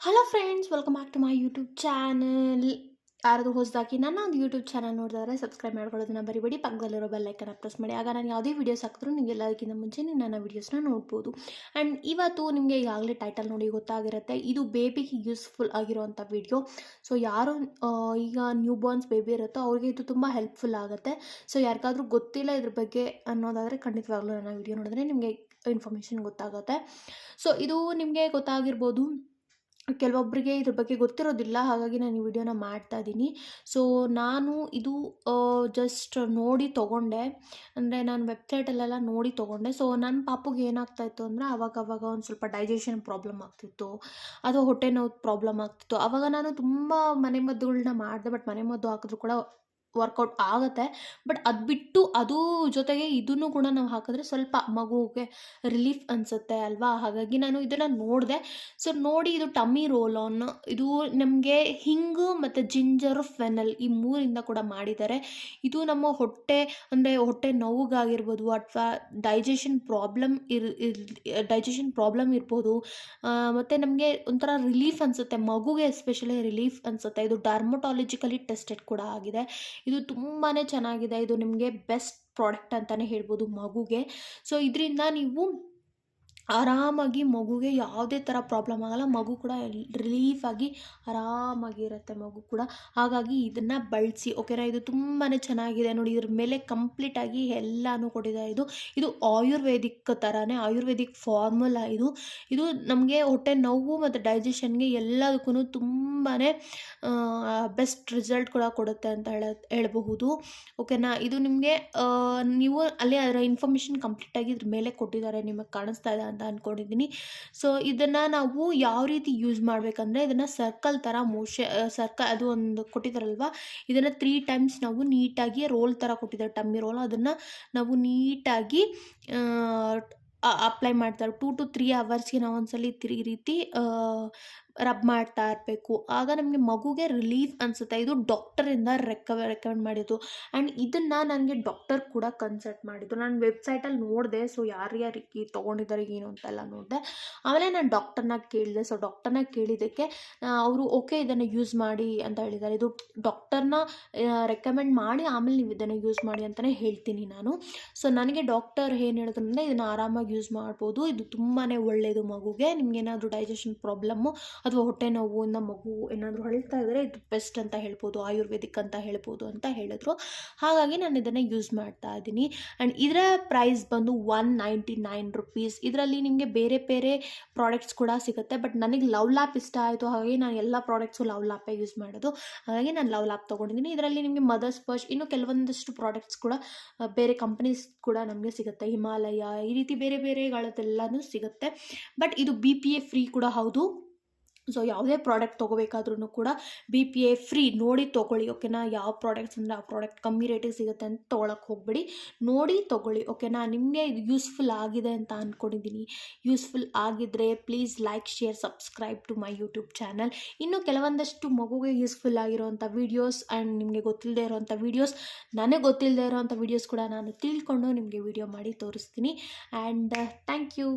Hello friends, welcome back to my YouTube channel. ಯಾರಾದರೂ ಹೊಸದಾಗಿ ನನ್ನ ಒಂದು ಯೂಟ್ಯೂಬ್ ಚಾನಲ್ ನೋಡಿದ್ರೆ ಸಬ್ಸ್ಕ್ರೈಬ್ ಮಾಡ್ಕೊಳ್ಳೋದನ್ನ ಬರಿಬೇಡಿ. ಪಕ್ಕದಲ್ಲಿರೋ ಬೆಲ್ ಐಕನ್ ಪ್ರೆಸ್ ಮಾಡಿ. ಆಗ ನಾನು ಯಾವುದೇ ವೀಡಿಯೋಸ್ ಹಾಕಿದ್ರು ನೀವು ಎಲ್ಲದಕ್ಕಿಂತ ಮುಂಚೆ ನೀವು ನನ್ನ ವೀಡಿಯೋಸ್ನ ನೋಡ್ಬೋದು. ಆ್ಯಂಡ್ ಇವತ್ತು ನಿಮಗೆ ಈಗಾಗಲೇ ಟೈಟಲ್ ನೋಡಿ ಗೊತ್ತಾಗಿರುತ್ತೆ, ಇದು ಬೇಬಿಗೆ ಯೂಸ್ಫುಲ್ ಆಗಿರುವಂಥ ವಿಡಿಯೋ. ಸೊ ಯಾರು ಈಗ ನ್ಯೂ ಬಾರ್ನ್ಸ್ ಬೇಬಿ ಇರುತ್ತೋ ಅವ್ರಿಗೆ ಇದು ತುಂಬ ಹೆಲ್ಪ್ಫುಲ್ ಆಗುತ್ತೆ. ಸೊ ಯಾರಿಗಾದ್ರೂ ಗೊತ್ತಿಲ್ಲ ಇದ್ರ ಬಗ್ಗೆ ಅನ್ನೋದಾದರೆ ಖಂಡಿತವಾಗ್ಲೂ ನನ್ನ ವಿಡಿಯೋ ನೋಡಿದ್ರೆ ನಿಮಗೆ ಇನ್ಫಾರ್ಮೇಷನ್ ಗೊತ್ತಾಗುತ್ತೆ. ಸೊ ಇದು ನಿಮಗೆ ಗೊತ್ತಾಗಿರ್ಬೋದು, ಕೆಲವೊಬ್ಬರಿಗೆ ಇದ್ರ ಬಗ್ಗೆ ಗೊತ್ತಿರೋದಿಲ್ಲ. ಹಾಗಾಗಿ ನಾನು ಈ ವಿಡಿಯೋನ ಮಾಡ್ತಾ ಇದ್ದೀನಿ. ಸೊ ನಾನು ಇದು ಜಸ್ಟ್ ನೋಡಿ ತೊಗೊಂಡೆ, ಅಂದರೆ ನಾನು ವೆಬ್ಸೈಟಲ್ಲೆಲ್ಲ ನೋಡಿ ತೊಗೊಂಡೆ. ಸೊ ನನ್ನ ಪಾಪುಗೆ ಏನಾಗ್ತಾಯಿತ್ತು ಅಂದರೆ ಅವಾಗ ಒಂದು ಸ್ವಲ್ಪ ಡೈಜೆಷನ್ ಪ್ರಾಬ್ಲಮ್ ಆಗ್ತಿತ್ತು, ಅಥವಾ ಹೊಟ್ಟೆ ನೋವು ಪ್ರಾಬ್ಲಮ್ ಆಗ್ತಿತ್ತು. ಆವಾಗ ನಾನು ತುಂಬ ಮನೆಮದ್ದುಗಳನ್ನ ಮಾಡಿದೆ, ಬಟ್ ಮನೆಮದ್ದು ಹಾಕಿದ್ರು ಕೂಡ ವರ್ಕೌಟ್ ಆಗುತ್ತೆ. ಬಟ್ ಅದು ಬಿಟ್ಟು ಅದು ಜೊತೆಗೆ ಇದನ್ನು ಕೂಡ ನಾವು ಹಾಕಿದ್ರೆ ಸ್ವಲ್ಪ ಮಗುವಿಗೆ ರಿಲೀಫ್ ಅನಿಸುತ್ತೆ ಅಲ್ವಾ. ಹಾಗಾಗಿ ನಾನು ಇದನ್ನು ನೋಡಿದೆ. ಸೊ ನೋಡಿ, ಇದು ಟಮ್ಮಿ ರೋಲ್ ಆನ್. ಇದು ನಮಗೆ ಹಿಂಗು ಮತ್ತು ಜಿಂಜರು ಫೆನಲ್ ಈ ಮೂರಿಂದ ಕೂಡ ಮಾಡಿದ್ದಾರೆ. ಇದು ನಮ್ಮ ಹೊಟ್ಟೆ, ಅಂದರೆ ಹೊಟ್ಟೆ ನೋವಿಗಾಗಿರ್ಬೋದು ಅಥವಾ ಡೈಜೆಷನ್ ಪ್ರಾಬ್ಲಮ್ ಇರ್ಬೋದು, ಮತ್ತು ನಮಗೆ ಒಂಥರ ರಿಲೀಫ್ ಅನಿಸುತ್ತೆ, ಮಗುಗೆ ಎಸ್ಪೆಷಲಿ ರಿಲೀಫ್ ಅನಿಸುತ್ತೆ. ಇದು ಡರ್ಮಟಾಲಜಿಕಲಿ ಟೆಸ್ಟೆಡ್ ಕೂಡ ಆಗಿದೆ. ಇದು ತುಂಬಾ ಚೆನ್ನಾಗಿದೆ. ಇದು ನಿಮಗೆ ಬೆಸ್ಟ್ ಪ್ರಾಡಕ್ಟ್ ಅಂತಲೇ ಹೇಳ್ಬೋದು ಮಗುಗೆ. ಸೊ ಇದರಿಂದ ನೀವು ಆರಾಮಾಗಿ ಮಗುಗೆ ಯಾವುದೇ ಥರ ಪ್ರಾಬ್ಲಮ್ ಆಗಲ್ಲ, ಮಗು ಕೂಡ ರಿಲೀಫಾಗಿ ಆರಾಮಾಗಿರುತ್ತೆ ಮಗು ಕೂಡ. ಹಾಗಾಗಿ ಇದನ್ನು ಬಳಸಿ, ಓಕೆನಾ. ಇದು ತುಂಬಾ ಚೆನ್ನಾಗಿದೆ ನೋಡಿ, ಇದ್ರ ಮೇಲೆ ಕಂಪ್ಲೀಟಾಗಿ ಎಲ್ಲನೂ ಕೊಟ್ಟಿದ್ದಾರೆ. ಇದು ಆಯುರ್ವೇದಿಕ್ ಥರನೇ, ಆಯುರ್ವೇದಿಕ್ ಫಾರ್ಮುಲಾ ಇದು. ಇದು ನಮಗೆ ಹೊಟ್ಟೆ ನೋವು ಮತ್ತು ಡೈಜೆಷನ್ಗೆ ಎಲ್ಲದಕ್ಕೂ ತುಂಬಾ ಬೆಸ್ಟ್ ರಿಸಲ್ಟ್ ಕೂಡ ಕೊಡುತ್ತೆ ಅಂತ ಹೇಳಬಹುದು, ಓಕೆನಾ. ಇದು ನಿಮಗೆ ನೀವು ಅಲ್ಲೇ ಅದರ ಇನ್ಫಾರ್ಮೇಷನ್ ಕಂಪ್ಲೀಟಾಗಿ ಇದ್ರ ಮೇಲೆ ಕೊಟ್ಟಿದ್ದಾರೆ, ನಿಮಗೆ ಕಾಣಿಸ್ತಾ ಇದೆ ಅಂತ ಅಂದ್ಕೊಂಡಿದ್ದೀನಿ. ಸೊ ಇದನ್ನು ನಾವು ಯಾವ ರೀತಿ ಯೂಸ್ ಮಾಡಬೇಕಂದ್ರೆ, ಇದನ್ನು ಸರ್ಕಲ್ ಥರ ಸರ್ಕಲ್ ಅದು ಒಂದು ಕೊಟ್ಟಿದ್ದಾರಲ್ವ, ಇದನ್ನು 3 ಟೈಮ್ಸ್ ನಾವು ನೀಟಾಗಿ ರೋಲ್ ಥರ ಕೊಟ್ಟಿದ್ದಾರೆ, ಟಮ್ಮಿ ರೋಲ್. ಅದನ್ನು ನಾವು ನೀಟಾಗಿ ಅಪ್ಲೈ ಮಾಡ್ತಾರೆ. 2 to 3 ಅವರ್ಸ್ಗೆ ನಾವು ಒಂದ್ಸಲಿ ಈ ರೀತಿ ರಬ್ ಮಾಡ್ತಾ ಇರಬೇಕು. ಆಗ ನಮಗೆ ಮಗುಗೆ ರಿಲೀಫ್ ಅನಿಸುತ್ತೆ. ಇದು ಡಾಕ್ಟರಿಂದ ರೆಕಮೆಂಡ್ ಮಾಡಿದ್ದು. ಆ್ಯಂಡ್ ಇದನ್ನು ನನಗೆ ಡಾಕ್ಟರ್ ಕೂಡ ಕನ್ಸಲ್ಟ್ ಮಾಡಿದ್ದು. ನಾನು ವೆಬ್ಸೈಟಲ್ಲಿ ನೋಡಿದೆ, ಸೊ ಯಾರ್ಯಾರಿಗೆ ತೊಗೊಂಡಿದ್ದಾರೆ ಏನು ಅಂತೆಲ್ಲ ನೋಡಿದೆ. ಆಮೇಲೆ ನಾನು ಡಾಕ್ಟರ್ನ ಕೇಳಿದೆ. ಸೊ ಡಾಕ್ಟರ್ನ ಕೇಳಿದ್ದಕ್ಕೆ ಅವರು ಓಕೆ ಇದನ್ನು ಯೂಸ್ ಮಾಡಿ ಅಂತ ಹೇಳಿದ್ದಾರೆ. ಇದು ಡಾಕ್ಟರ್ನ ರೆಕಮೆಂಡ್ ಮಾಡಿ ಆಮೇಲೆ ನೀವು ಇದನ್ನು ಯೂಸ್ ಮಾಡಿ ಅಂತಲೇ ಹೇಳ್ತೀನಿ ನಾನು. ಸೊ ನನಗೆ ಡಾಕ್ಟರ್ ಏನು ಹೇಳಿದ್ರು ಅಂದರೆ ಇದನ್ನು ಆರಾಮಾಗಿ ಯೂಸ್ ಮಾಡ್ಬೋದು, ಇದು ತುಂಬಾ ಒಳ್ಳೆಯದು ಮಗುಗೆ. ನಿಮ್ಗೇನಾದರೂ ಡೈಜೆಷನ್ ಪ್ರಾಬ್ಲಮ್ಮು ಅಥವಾ ಹೊಟ್ಟೆ ನೋವಿಂದ ಮಗು ಏನಾದರೂ ಅಳ್ತಾ ಇದ್ದರೆ ಇದು ಬೆಸ್ಟ್ ಅಂತ ಹೇಳ್ಬೋದು, ಆಯುರ್ವೇದಿಕ್ ಅಂತ ಹೇಳ್ಬೋದು ಅಂತ ಹೇಳಿದ್ರು. ಹಾಗಾಗಿ ನಾನು ಇದನ್ನು ಯೂಸ್ ಮಾಡ್ತಾ ಇದ್ದೀನಿ. ಆ್ಯಂಡ್ ಇದರ ಪ್ರೈಸ್ ಬಂದು 199 ರುಪೀಸ್. ಇದರಲ್ಲಿ ನಿಮಗೆ ಬೇರೆ ಬೇರೆ ಪ್ರಾಡಕ್ಟ್ಸ್ ಕೂಡ ಸಿಗುತ್ತೆ, ಬಟ್ ನನಗೆ ಲವ್ ಲ್ಯಾಪ್ ಇಷ್ಟ ಆಯಿತು. ಹಾಗಾಗಿ ನಾನು ಎಲ್ಲ ಪ್ರಾಡಕ್ಟ್ಸು ಲವ್ ಲ್ಯಾಪೇ ಯೂಸ್ ಮಾಡೋದು. ಹಾಗಾಗಿ ನಾನು ಲವ್ ಲ್ಯಾಪ್ ತೊಗೊಂಡಿದ್ದೀನಿ. ಇದರಲ್ಲಿ ನಿಮಗೆ ಮದರ್ಸ್ ಪರ್ಚ್, ಇನ್ನು ಕೆಲವೊಂದಷ್ಟು ಪ್ರಾಡಕ್ಟ್ಸ್ ಕೂಡ ಬೇರೆ ಕಂಪನೀಸ್ ಕೂಡ ನಮಗೆ ಸಿಗುತ್ತೆ, ಹಿಮಾಲಯ, ಈ ರೀತಿ ಬೇರೆ ಬೇರೆಗಳದ್ದೆಲ್ಲನೂ ಸಿಗುತ್ತೆ. ಬಟ್ ಇದು BPA ಫ್ರೀ ಕೂಡ ಹೌದು. ಸೊ ಯಾವುದೇ ಪ್ರಾಡಕ್ಟ್ ತೊಗೋಬೇಕಾದ್ರೂ ಕೂಡ BPA ಫ್ರೀ ನೋಡಿ ತೊಗೊಳ್ಳಿ, ಓಕೆನಾ. ಯಾವ ಪ್ರಾಡಕ್ಟ್ಸ್ ಅಂದರೆ ಆ ಪ್ರಾಡಕ್ಟ್ ಕಮ್ಮಿ ರೇಟಿಗೆ ಸಿಗುತ್ತೆ ಅಂತ ತೊಗೊಳಕ್ಕೆ ಹೋಗಬೇಡಿ, ನೋಡಿ ತೊಗೊಳ್ಳಿ, ಓಕೆನಾ. ನಿಮಗೆ ಇದು ಯೂಸ್ಫುಲ್ ಆಗಿದೆ ಅಂತ ಅಂದ್ಕೊಂಡಿದ್ದೀನಿ. ಯೂಸ್ಫುಲ್ ಆಗಿದ್ದರೆ please like, share, subscribe to my YouTube channel. ಇನ್ನು ಕೆಲವೊಂದಷ್ಟು ಮಗುಗೆ ಯೂಸ್ಫುಲ್ ಆಗಿರೋವಂಥ ವೀಡಿಯೋಸ್ ಆ್ಯಂಡ್ ನಿಮಗೆ ಗೊತ್ತಿಲ್ಲದೆ ಇರೋವಂಥ ವೀಡಿಯೋಸ್, ನನಗೆ ಗೊತ್ತಿಲ್ಲದೆ ಇರೋವಂಥ ವೀಡಿಯೋಸ್ ಕೂಡ ನಾನು ತಿಳ್ಕೊಂಡು ನಿಮಗೆ ವಿಡಿಯೋ ಮಾಡಿ ತೋರಿಸ್ತೀನಿ. And thank you.